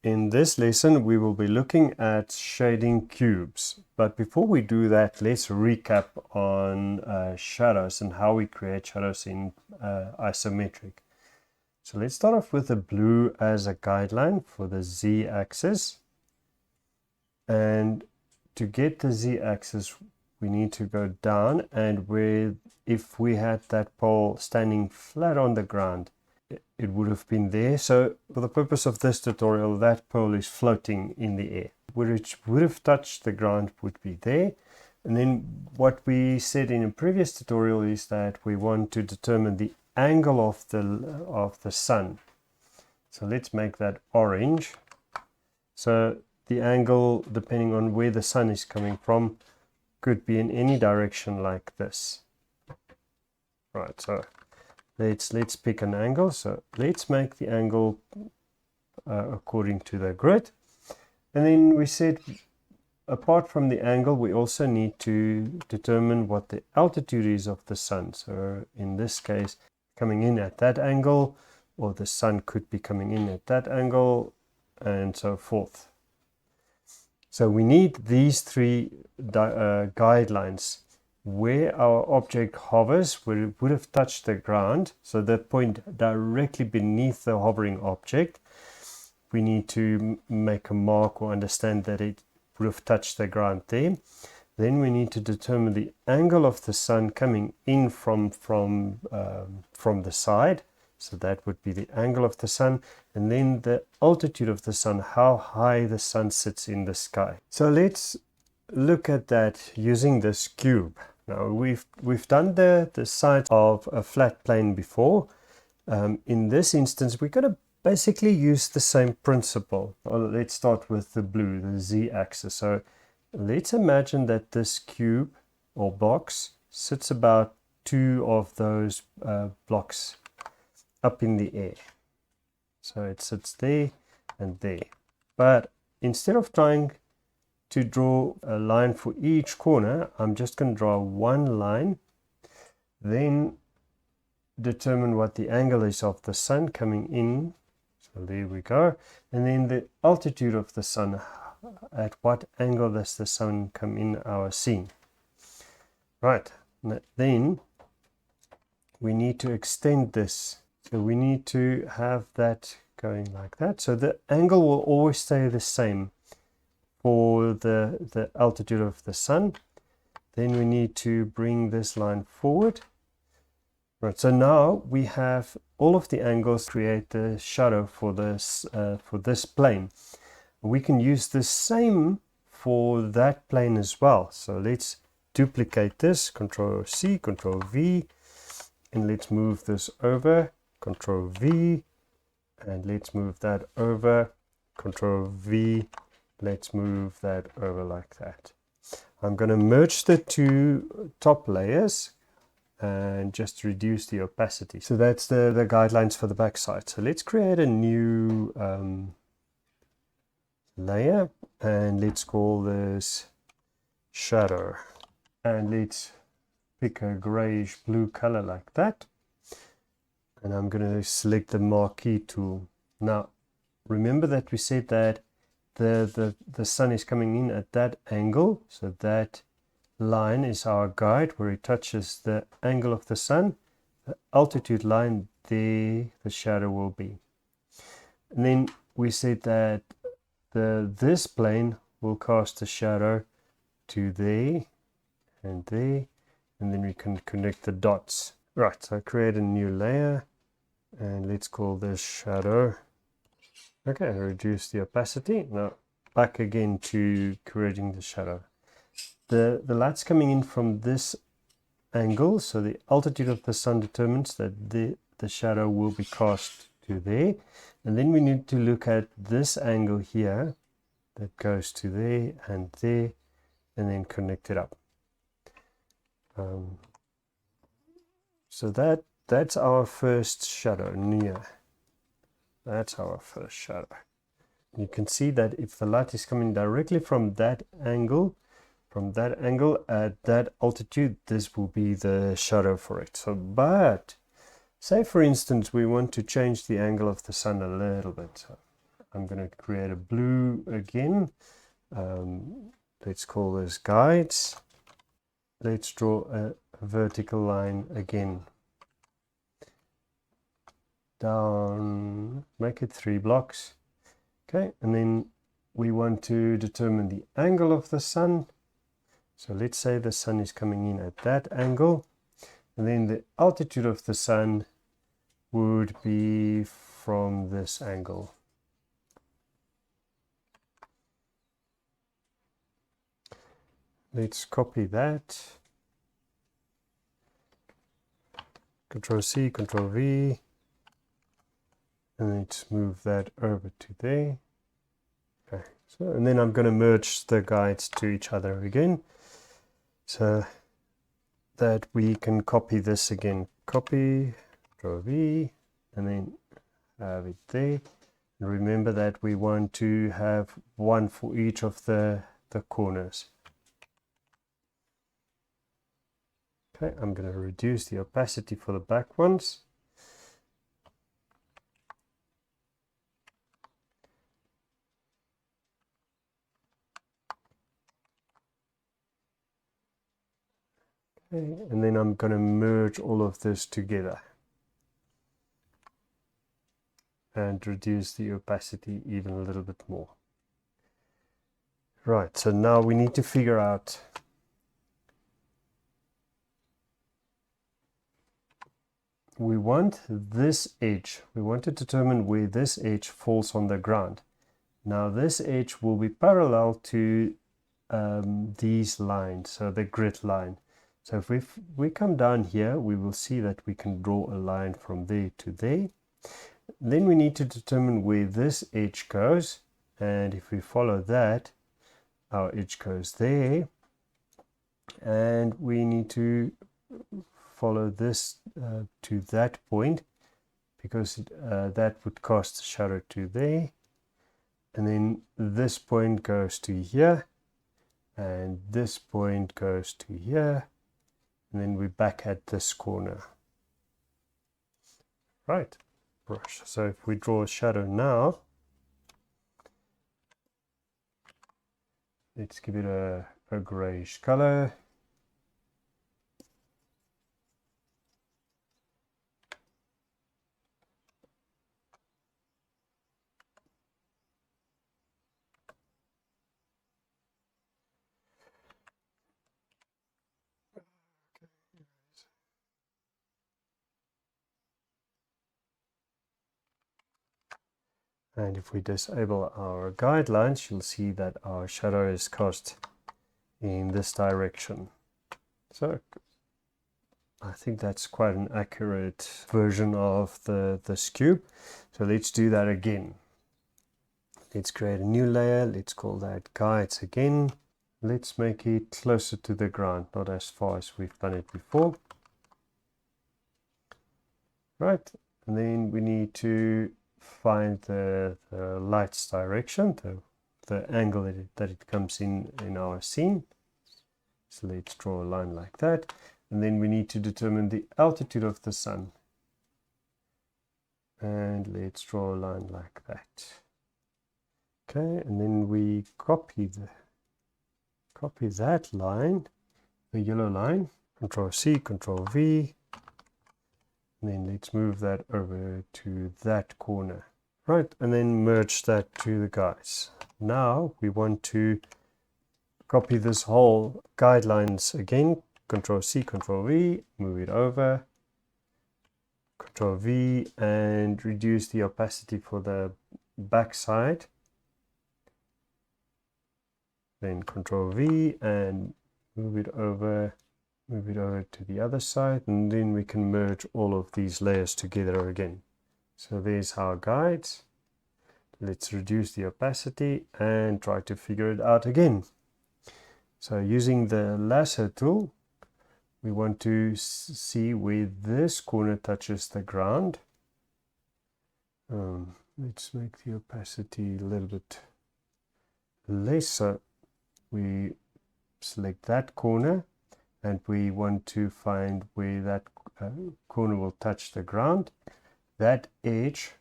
In this lesson, we will be looking at shading cubes. But before we do that, let's recap on shadows and how we create shadows in isometric. So let's start off with the blue as a guideline for the z-axis. And to get the z-axis, we need to go down, and if we had that pole standing flat on the ground, it would have been there. So for the purpose of this tutorial, that pole is floating in the air. Which would have touched the ground would be there. And then what we said in a previous tutorial is that we want to determine the angle of the sun. So let's make that orange. So the angle, depending on where the sun is coming from, could be in any direction like this. Right, so let's pick an angle. So let's make the angle according to the grid. And then we said, apart from the angle, we also need to determine what the altitude is of the sun. So in this case, coming in at that angle, or the sun could be coming in at that angle, and so forth. So we need these three guidelines. Where our object hovers, where it would have touched the ground, so that point directly beneath the hovering object, we need to make a mark or understand that it would have touched the ground there. Then we need to determine the angle of the sun coming in from the side. So that would be the angle of the sun, and then the altitude of the sun, how high the sun sits in the sky. So let's look at that using this cube. Now we've done the side of a flat plane before. In this instance, we're going to basically use the same principle. Well, let's start with the blue, the z-axis. So let's imagine that this cube or box sits about two of those blocks up in the air. So it sits there and there. But instead of trying to draw a line for each corner, I'm just going to draw one line, then determine what the angle is of the sun coming in. So there we go. And then the altitude of the sun, at what angle does the sun come in our scene. Right, then we need to extend this. So we need to have that going like that. So the angle will always stay the same for the altitude of the sun. Then we need to bring this line forward. Right, so now we have all of the angles create the shadow for this plane. We can use the same for that plane as well. So let's duplicate this, Control C, Control V, and let's move this over, Control V, and let's move that over, Control V, let's move that over like that. I'm going to merge the two top layers and just reduce the opacity. So that's the guidelines for the backside. So let's create a new layer, and let's call this shadow, and let's pick a grayish blue color like that. And I'm going to select the marquee tool. Now remember that we said that the sun is coming in at that angle, so that line is our guide where it touches the angle of the sun. The altitude line, there the shadow will be. And then we said that this plane will cast a shadow to there and there, and then we can connect the dots. Right, so create a new layer, and let's call this shadow. Okay, reduce the opacity. Now back again to creating the shadow. The light's coming in from this angle, so the altitude of the sun determines that the shadow will be cast to there. And then we need to look at this angle here that goes to there, and then connect it up. So that's our first shadow near. That's our first shadow. You can see that if the light is coming directly from that angle at that altitude, this will be the shadow for it. So, but say for instance we want to change the angle of the sun a little bit. So I'm going to create a blue again. Let's call this guides. Let's draw a vertical line again. Down, make it 3 blocks. Okay, and then we want to determine the angle of the sun. So let's say the sun is coming in at that angle. And then the altitude of the sun would be from this angle. Let's copy that. Control C, Control V. And let's move that over to there. Okay, so, and then I'm going to merge the guides to each other again, so that we can copy this again. Copy, Control V, and then have it there. And remember that we want to have one for each of the corners. Okay, I'm going to reduce the opacity for the back ones. Okay, and then I'm going to merge all of this together and reduce the opacity even a little bit more. Right, so now we need to figure out we want this edge. We want to determine where this edge falls on the ground. Now this edge will be parallel to these lines, so the grid line. So if we come down here, we will see that we can draw a line from there to there. Then we need to determine where this edge goes, and if we follow that, our edge goes there, and we need to follow this to that point, because that would cast a shadow to there, and then this point goes to here, and this point goes to here, and then we're back at this corner. Right, brush. So if we draw a shadow now, let's give it a grayish color. And if we disable our guidelines, you'll see that our shadow is cast in this direction. So I think that's quite an accurate version of this cube. So let's do that again. Let's create a new layer. Let's call that guides again. Let's make it closer to the ground, not as far as we've done it before. Right, and then we need to find the light's direction, the angle that it comes in our scene. So let's draw a line like that, and then we need to determine the altitude of the sun, and let's draw a line like that. Okay, and then we copy that line, the yellow line. Control C, Control V. And then let's move that over to that corner. Right, and then merge that to the guides. Now we want to copy this whole guidelines again. Control C, Control V, move it over. Control V and reduce the opacity for the back side. Then Control V and move it over to the other side, and then we can merge all of these layers together again. So there's our guides. Let's reduce the opacity and try to figure it out again. So using the lasso tool, we want to see where this corner touches the ground. Let's make the opacity a little bit less. So we select that corner, and we want to find where that corner will touch the ground. That edge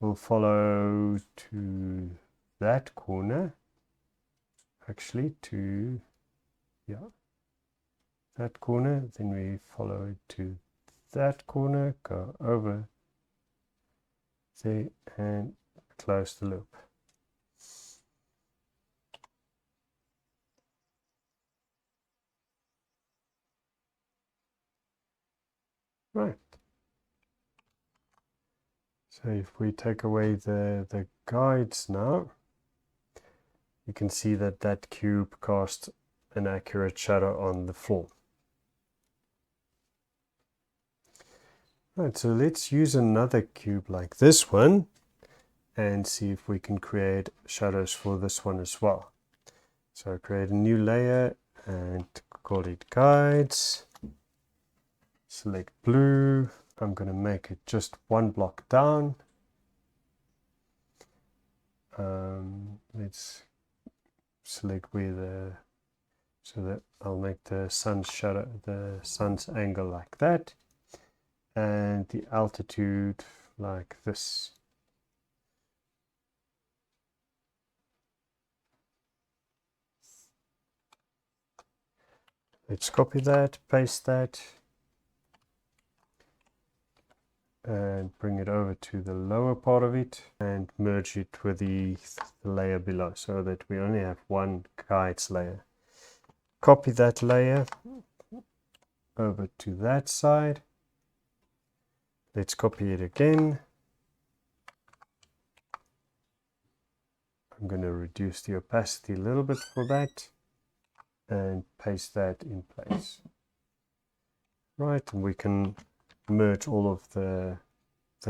will follow to that corner, actually to, yeah, that corner, then we follow it to that corner, go over there and close the loop. Right. So if we take away the guides now, you can see that that cube cast an accurate shadow on the floor. Right, so let's use another cube like this one and see if we can create shadows for this one as well. So create a new layer and call it guides. Select blue. I'm going to make it just one block down. Let's select where so that I'll make the sun's shadow, the sun's angle like that, and the altitude like this. Let's copy that, paste that, and bring it over to the lower part of it and merge it with the layer below so that we only have one guides layer. Copy that layer over to that side. Let's copy it again. I'm going to reduce the opacity a little bit for that and paste that in place. Right, and we can merge all of the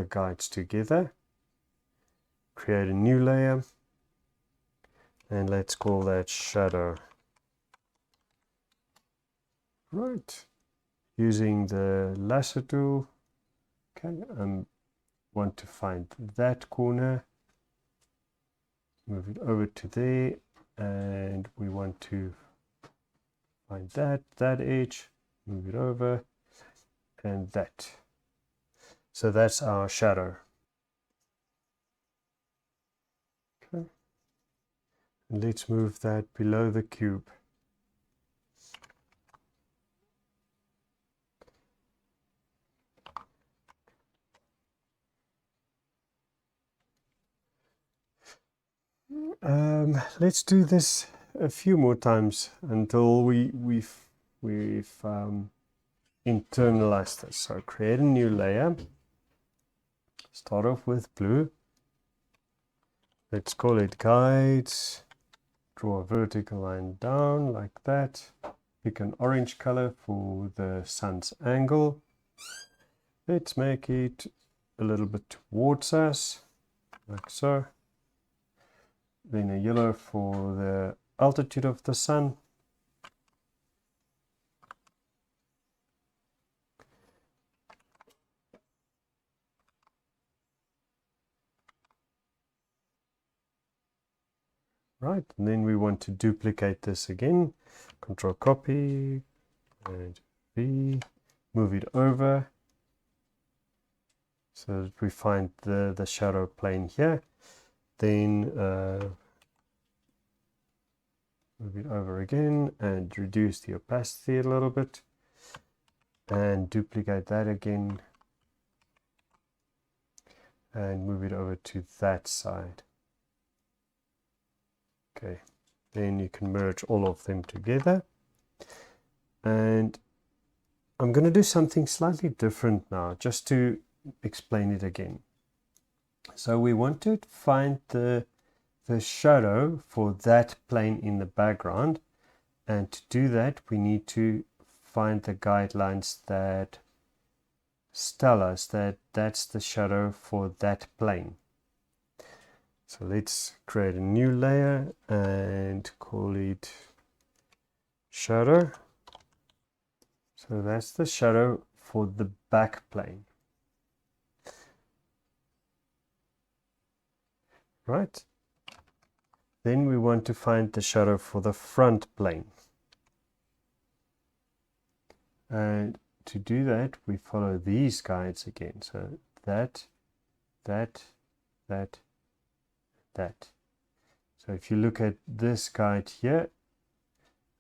guides together. Create a new layer and let's call that shadow. Right, using the lasso tool. Okay, I want to find that corner, move it over to there, and we want to find that edge, move it over, and that. So that's our shadow. Okay, and let's move that below the cube. Let's do this a few more times until we've internalized this. So create a new layer. Start off with blue. Let's call it guides. Draw a vertical line down like that. Pick an orange color for the sun's angle. Let's make it a little bit towards us, like so. Then a yellow for the altitude of the sun. Right, and then we want to duplicate this again. Control copy and V, move it over so that we find the shadow plane here. Then move it over again and reduce the opacity a little bit and duplicate that again and move it over to that side. Okay, then you can merge all of them together. And I'm going to do something slightly different now, just to explain it again. So we want to find the shadow for that plane in the background. And to do that, we need to find the guidelines that tell us that that's the shadow for that plane. So let's create a new layer and call it shadow. So that's the shadow for the back plane. Right? Then we want to find the shadow for the front plane. And to do that, we follow these guides again. So that, that, that. So if you look at this guide here,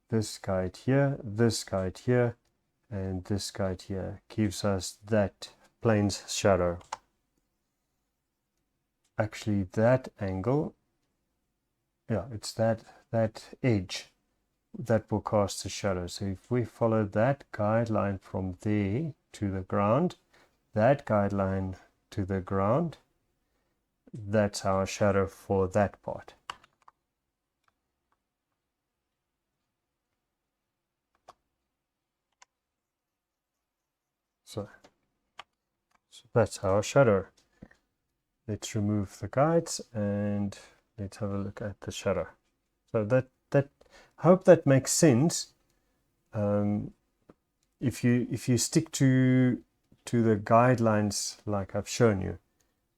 this guide here, this guide here, and this guide here, gives us that plane's shadow. Actually, that angle, yeah, it's that edge that will cast the shadow. So if we follow that guideline from there to the ground, that guideline to the ground, that's our shadow for that part. So that's our shadow. Let's remove the guides and let's have a look at the shadow. So that I hope that makes sense. If you stick to the guidelines like I've shown you,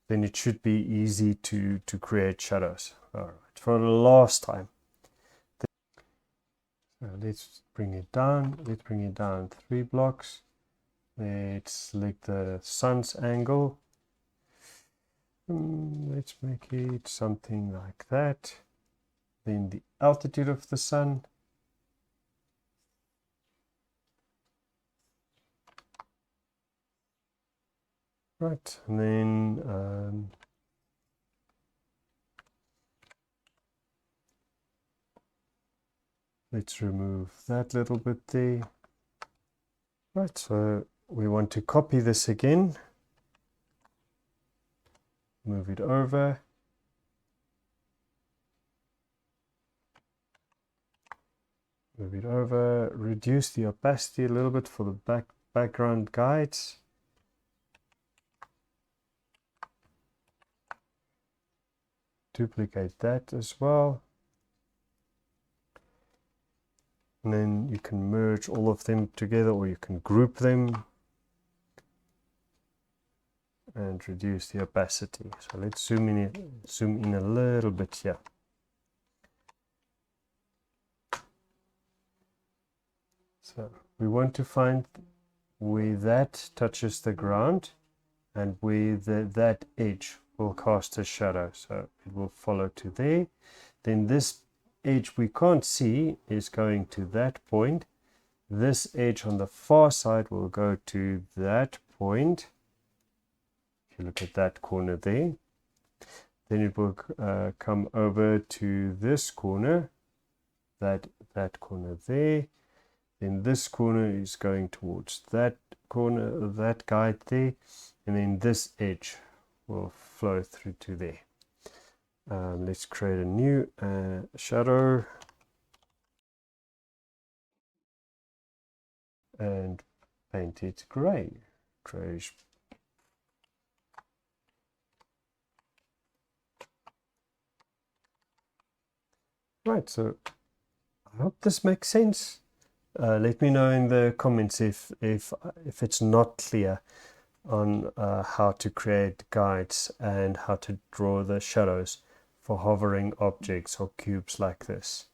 then it should be easy to create shadows. All right, for the last time. So let's bring it down. Let's bring it down 3 blocks. Let's select the sun's angle. Let's make it something like that. Then the altitude of the sun. Right, and then let's remove that little bit there. Right, so we want to copy this again. Move it over. Move it over. Reduce the opacity a little bit for the background guides. Duplicate that as well. And then you can merge all of them together, or you can group them and reduce the opacity. So let's zoom in a little bit here. So we want to find where that touches the ground and where that edge will cast a shadow. So it will follow to there. Then this edge we can't see is going to that point. This edge on the far side will go to that point. If you look at that corner there, then it will come over to this corner, that corner there. Then this corner is going towards that corner, that guide there, and then this edge will flow through to there. Let's create a new shadow and paint it gray. Grayish. Right, so I hope this makes sense. Let me know in the comments if it's not clear on how to create guides and how to draw the shadows for hovering objects or cubes like this.